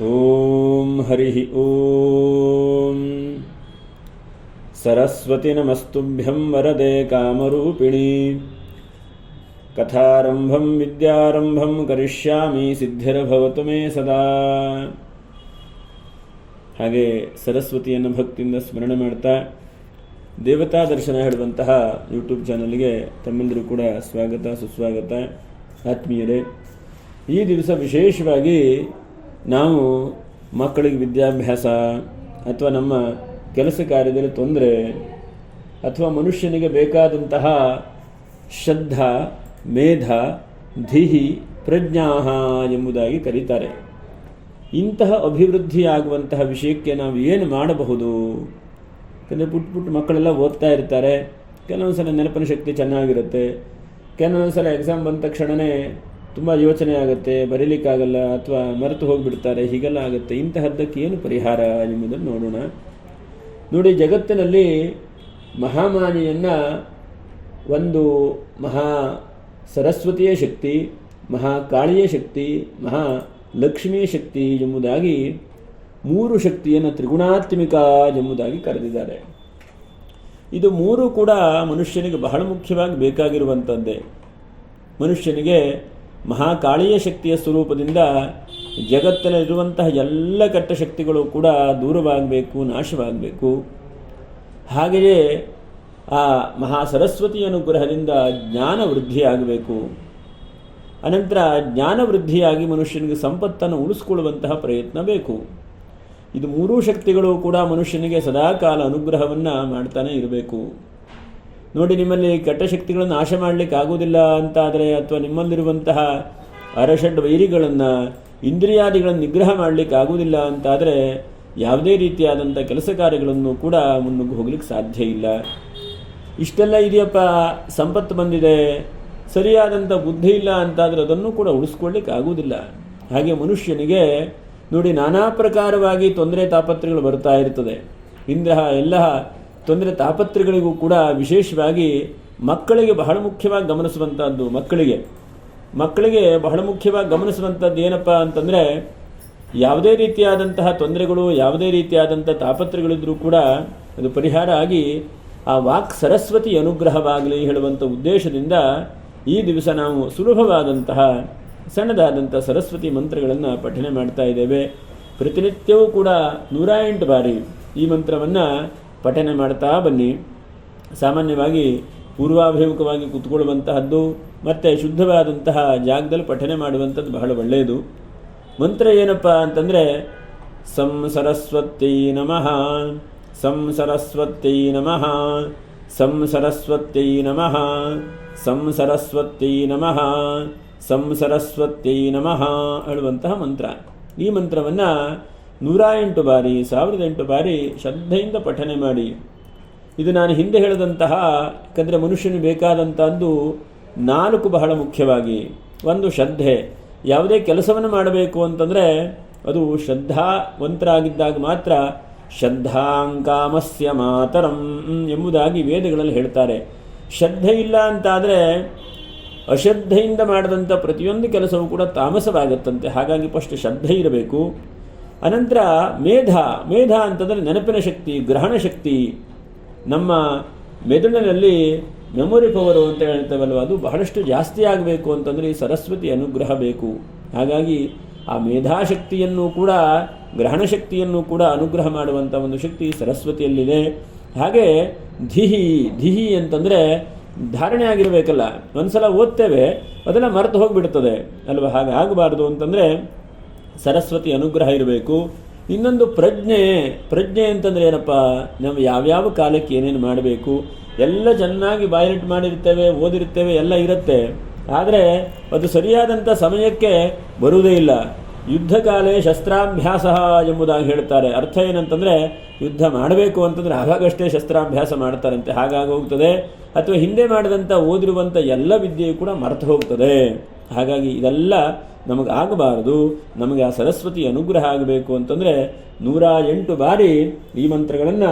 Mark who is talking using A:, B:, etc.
A: ಓಂ ಹರಿ ಓಂ. ಸರಸ್ವತಿ ನಮಸ್ತುಭ್ಯಂ ವರದೆ ಕಾಮರೂಪಿಣಿ. ಕಥಾರಂಭಂ ವಿದ್ಯಾರಂಭಂ ಕರಿಷ್ಯಾಮಿ ಸಿದ್ಧಿರ್ಭವತು ಮೇ ಸದಾ. ಹಾಗೆ ಸರಸ್ವತಿಯನ್ನು ಭಕ್ತಿಯಿಂದ ಸ್ಮರಣೆ ಮಾಡ್ತಾ ದೇವತಾ ದರ್ಶನ ಹೇಳುವಂತಹ ಯೂಟ್ಯೂಬ್ ಚಾನಲ್ಗೆ ತಮ್ಮೆಲ್ಲರೂ ಕೂಡ ಸ್ವಾಗತ ಸುಸ್ವಾಗತ. ಆತ್ಮೀಯರೇ, ಈ ದಿವಸ ವಿಶೇಷವಾಗಿ ನಾವು ಮಕ್ಕಳಿಗೆ ವಿದ್ಯಾಭ್ಯಾಸ ಅಥವಾ ನಮ್ಮ ಕೆಲಸ ಕಾರ್ಯದಲ್ಲಿ ತೊಂದರೆ ಅಥವಾ ಮನುಷ್ಯನಿಗೆ ಬೇಕಾದಂತಹ ಶ್ರದ್ಧಾ ಮೇಧ ಧೀಹಿ ಪ್ರಜ್ಞಾ ಎಂಬುದಾಗಿ ಕರೀತಾರೆ. ಇಂತಹ ಅಭಿವೃದ್ಧಿಯಾಗುವಂತಹ ವಿಷಯಕ್ಕೆ ನಾವು ಏನು ಮಾಡಬಹುದು? ಯಾಕಂದರೆ ಪುಟ್ಟ ಮಕ್ಕಳೆಲ್ಲ ಓದ್ತಾ ಇರ್ತಾರೆ. ಕೆಲವೊಂದು ಸಲ ನೆನಪಿನ ಶಕ್ತಿ ಚೆನ್ನಾಗಿರುತ್ತೆ, ಕೆಲವೊಂದು ಸಲ ಎಕ್ಸಾಮ್ ಬಂದ ತಕ್ಷಣವೇ ತುಂಬ ಯೋಚನೆ ಆಗುತ್ತೆ, ಬರೀಲಿಕ್ಕಾಗಲ್ಲ ಅಥವಾ ಮರೆತು ಹೋಗಿಬಿಡ್ತಾರೆ, ಹೀಗೆಲ್ಲ ಆಗುತ್ತೆ. ಇಂತಹದ್ದಕ್ಕೆ ಏನು ಪರಿಹಾರ ಎಂಬುದನ್ನು ನೋಡೋಣ. ನೋಡಿ, ಜಗತ್ತಿನಲ್ಲಿ ಮಹಾಮಾನಿಯನ್ನು ಒಂದು ಮಹಾ ಸರಸ್ವತಿಯ ಶಕ್ತಿ, ಮಹಾಕಾಳಿಯ ಶಕ್ತಿ, ಮಹಾಲಕ್ಷ್ಮಿಯ ಶಕ್ತಿ ಎಂಬುದಾಗಿ ಮೂರು ಶಕ್ತಿಯನ್ನು ತ್ರಿಗುಣಾತ್ಮಿಕ ಎಂಬುದಾಗಿ ಕರೆದಿದ್ದಾರೆ. ಇದು ಮೂರು ಕೂಡ ಮನುಷ್ಯನಿಗೆ ಬಹಳ ಮುಖ್ಯವಾಗಿ ಬೇಕಾಗಿರುವಂಥದ್ದೇ. ಮನುಷ್ಯನಿಗೆ ಮಹಾಕಾಳಿಯ ಶಕ್ತಿಯ ಸ್ವರೂಪದಿಂದ ಜಗತ್ತಿನಲ್ಲಿರುವಂತಹ ಎಲ್ಲ ಕೆಟ್ಟ ಶಕ್ತಿಗಳು ಕೂಡ ದೂರವಾಗಬೇಕು, ನಾಶವಾಗಬೇಕು. ಹಾಗೆಯೇ ಆ ಮಹಾ ಸರಸ್ವತಿಯ ಅನುಗ್ರಹದಿಂದ ಜ್ಞಾನ ವೃದ್ಧಿಯಾಗಬೇಕು. ಅನಂತರ ಜ್ಞಾನ ವೃದ್ಧಿಯಾಗಿ ಮನುಷ್ಯನಿಗೆ ಸಂಪತ್ತನ್ನು ಉಳಿಸ್ಕೊಳ್ಳುವಂತಹ ಪ್ರಯತ್ನ ಬೇಕು. ಇದು ಮೂರೂ ಶಕ್ತಿಗಳು ಕೂಡ ಮನುಷ್ಯನಿಗೆ ಸದಾಕಾಲ ಅನುಗ್ರಹವನ್ನು ಮಾಡ್ತಾನೆ ಇರಬೇಕು. ನೋಡಿ, ನಿಮ್ಮಲ್ಲಿ ಕೆಟ್ಟ ಶಕ್ತಿಗಳನ್ನು ನಾಶ ಮಾಡಲಿಕ್ಕೆ ಆಗೋದಿಲ್ಲ ಅಂತಾದರೆ, ಅಥವಾ ನಿಮ್ಮಲ್ಲಿರುವಂತಹ ಅರಷಡ್ ವೈರಿಗಳನ್ನು ಇಂದ್ರಿಯಾದಿಗಳನ್ನು ನಿಗ್ರಹ ಮಾಡಲಿಕ್ಕೆ ಆಗೋದಿಲ್ಲ ಅಂತಾದರೆ ಯಾವುದೇ ರೀತಿಯಾದಂಥ ಕೆಲಸ ಕಾರ್ಯಗಳನ್ನು ಕೂಡ ಮುನ್ನುಗ್ಗಿ ಹೋಗ್ಲಿಕ್ಕೆ ಸಾಧ್ಯ ಇಲ್ಲ. ಇಷ್ಟೆಲ್ಲ ಇದೆಯಪ್ಪ, ಸಂಪತ್ತು ಬಂದಿದೆ, ಸರಿಯಾದಂಥ ಬುದ್ಧಿ ಇಲ್ಲ ಅಂತಾದರೆ ಅದನ್ನು ಕೂಡ ಉಳಿಸ್ಕೊಳ್ಳಿಕ್ಕೆ ಆಗೋದಿಲ್ಲ. ಹಾಗೆ ಮನುಷ್ಯನಿಗೆ ನೋಡಿ, ನಾನಾ ಪ್ರಕಾರವಾಗಿ ತೊಂದರೆ ತಾಪತ್ರೆಗಳು ಬರ್ತಾ ಇರ್ತದೆ. ಇಂತಹ ಎಲ್ಲ ತೊಂದರೆ ತಾಪತ್ರೆಗಳಿಗೂ ಕೂಡ ವಿಶೇಷವಾಗಿ ಮಕ್ಕಳಿಗೆ ಬಹಳ ಮುಖ್ಯವಾಗಿ ಗಮನಿಸುವಂಥದ್ದು. ಮಕ್ಕಳಿಗೆ ಬಹಳ ಮುಖ್ಯವಾಗಿ ಗಮನಿಸುವಂಥದ್ದು ಏನಪ್ಪ ಅಂತಂದರೆ, ಯಾವುದೇ ರೀತಿಯಾದಂತಹ ತೊಂದರೆಗಳು, ಯಾವುದೇ ರೀತಿಯಾದಂಥ ತಾಪತ್ರೆಗಳಿದ್ರೂ ಕೂಡ ಅದು ಪರಿಹಾರ ಆಗಿ ಆ ವಾಕ್ ಸರಸ್ವತಿ ಅನುಗ್ರಹವಾಗಲಿ ಹೇಳುವಂಥ ಉದ್ದೇಶದಿಂದ ಈ ದಿವಸ ನಾವು ಸುಲಭವಾದಂತಹ ಸಣ್ಣದಾದಂಥ ಸರಸ್ವತಿ ಮಂತ್ರಗಳನ್ನು ಪಠನೆ ಮಾಡ್ತಾ ಇದ್ದೇವೆ. ಪ್ರತಿನಿತ್ಯವೂ ಕೂಡ 108 ಬಾರಿ ಈ ಮಂತ್ರವನ್ನು ಪಠನೆ ಮಾಡ್ತಾ ಬನ್ನಿ. ಸಾಮಾನ್ಯವಾಗಿ ಪೂರ್ವಾಭಿಮುಖವಾಗಿ ಕೂತ್ಕೊಳ್ಳುವಂತಹದ್ದು ಮತ್ತು ಶುದ್ಧವಾದಂತಹ ಜಾಗದಲ್ಲಿ ಪಠನೆ ಮಾಡುವಂಥದ್ದು ಬಹಳ ಒಳ್ಳೆಯದು. ಮಂತ್ರ ಏನಪ್ಪ ಅಂತಂದರೆ, ಸಂ ಸರಸ್ವತ್ಯೈ ನಮಃ, ಸಂ ಸರಸ್ವತ್ಯೈ ನಮಃ, ಸಂ ಸರಸ್ವತ್ಯೈ ನಮಃ, ಸಂ ಸರಸ್ವತ್ಯೈ ನಮಃ, ಸಂ ಸರಸ್ವತ್ಯೈ ನಮಃ ಹೇಳುವಂತಹ ಮಂತ್ರ. ಈ ಮಂತ್ರವನ್ನು 108 ಬಾರಿ 1008 ಬಾರಿ ಶ್ರದ್ಧೆಯಿಂದ ಪಠನೆ ಮಾಡಿ. ಇದು ನಾನು ಹಿಂದೆ ಹೇಳಿದಂತಹ, ಯಾಕಂದರೆ ಮನುಷ್ಯನಿಗೆ ಬೇಕಾದಂಥದ್ದು 4 ಬಹಳ ಮುಖ್ಯವಾಗಿ. ಒಂದು ಶ್ರದ್ಧೆ. ಯಾವುದೇ ಕೆಲಸವನ್ನು ಮಾಡಬೇಕು ಅಂತಂದರೆ ಅದು ಶ್ರದ್ಧಾವಂತರಾಗಿದ್ದಾಗ ಮಾತ್ರ. ಶ್ರದ್ಧಾಂಕಾಮಸ್ಯ ಮಾತರಂ ಎಂಬುದಾಗಿ ವೇದಗಳಲ್ಲಿ ಹೇಳ್ತಾರೆ. ಶ್ರದ್ಧೆ ಇಲ್ಲ ಅಂತಾದರೆ ಅಶ್ರದ್ಧೆಯಿಂದ ಮಾಡಿದಂಥ ಪ್ರತಿಯೊಂದು ಕೆಲಸವೂ ಕೂಡ ತಾಮಸವಾಗುತ್ತಂತೆ. ಹಾಗಾಗಿ ಫಸ್ಟ್ ಶ್ರದ್ಧೆ ಇರಬೇಕು. ಅನಂತರ ಮೇಧ ಅಂತಂದರೆ ನೆನಪಿನ ಶಕ್ತಿ, ಗ್ರಹಣ ಶಕ್ತಿ. ನಮ್ಮ ಮೆದುಳಿನಲ್ಲಿ ಮೆಮೊರಿ ಪವರು ಅಂತ ಹೇಳ್ತೇವಲ್ವ, ಅದು ಬಹಳಷ್ಟು ಜಾಸ್ತಿ ಆಗಬೇಕು ಅಂತಂದರೆ ಈ ಸರಸ್ವತಿ ಅನುಗ್ರಹ ಬೇಕು. ಹಾಗಾಗಿ ಆ ಮೇಧಾಶಕ್ತಿಯನ್ನು ಕೂಡ ಗ್ರಹಣ ಶಕ್ತಿಯನ್ನು ಕೂಡ ಅನುಗ್ರಹ ಮಾಡುವಂಥ ಒಂದು ಶಕ್ತಿ ಸರಸ್ವತಿಯಲ್ಲಿದೆ. ಹಾಗೆ ಧಿಹಿ ಅಂತಂದರೆ ಧಾರಣೆ ಆಗಿರಬೇಕಲ್ಲ. ಒಂದ್ಸಲ ಓದ್ತೇವೆ, ಅದೆಲ್ಲ ಮರೆತು ಹೋಗಿಬಿಡ್ತದೆ ಅಲ್ವ. ಹಾಗೆ ಆಗಬಾರ್ದು ಅಂತಂದರೆ ಸರಸ್ವತಿ ಅನುಗ್ರಹ ಇರಬೇಕು. ಇನ್ನೊಂದು ಪ್ರಜ್ಞೆ ಅಂತಂದರೆ ಏನಪ್ಪ, ನಾವು ಯಾವ್ಯಾವ ಕಾಲಕ್ಕೆ ಏನೇನು ಮಾಡಬೇಕು ಎಲ್ಲ ಚೆನ್ನಾಗಿ ಬಾಯ್ಲಿಟ್ ಮಾಡಿರ್ತೇವೆ, ಓದಿರ್ತೇವೆ, ಎಲ್ಲ ಇರುತ್ತೆ. ಆದರೆ ಅದು ಸರಿಯಾದಂಥ ಸಮಯಕ್ಕೆ ಬರುವುದೇ ಇಲ್ಲ. ಯುದ್ಧ ಕಾಲೇ ಶಸ್ತ್ರಾಭ್ಯಾಸ ಎಂಬುದಾಗಿ ಹೇಳ್ತಾರೆ. ಅರ್ಥ ಏನಂತಂದರೆ, ಯುದ್ಧ ಮಾಡಬೇಕು ಅಂತಂದರೆ ಆವಾಗಷ್ಟೇ ಶಸ್ತ್ರಾಭ್ಯಾಸ ಮಾಡ್ತಾರಂತೆ, ಹಾಗಾಗಿ ಹೋಗ್ತದೆ. ಅಥವಾ ಹಿಂದೆ ಮಾಡಿದಂಥ ಓದಿರುವಂಥ ಎಲ್ಲ ವಿದ್ಯೆಯು ಕೂಡ ಮರೆತು ಹೋಗ್ತದೆ. ಹಾಗಾಗಿ ಇದೆಲ್ಲ ನಮಗೆ ಆಗಬಾರದು. ನಮಗೆ ಆ ಸರಸ್ವತಿ ಅನುಗ್ರಹ ಆಗಬೇಕು ಅಂತಂದರೆ 108 ಬಾರಿ ಈ ಮಂತ್ರಗಳನ್ನು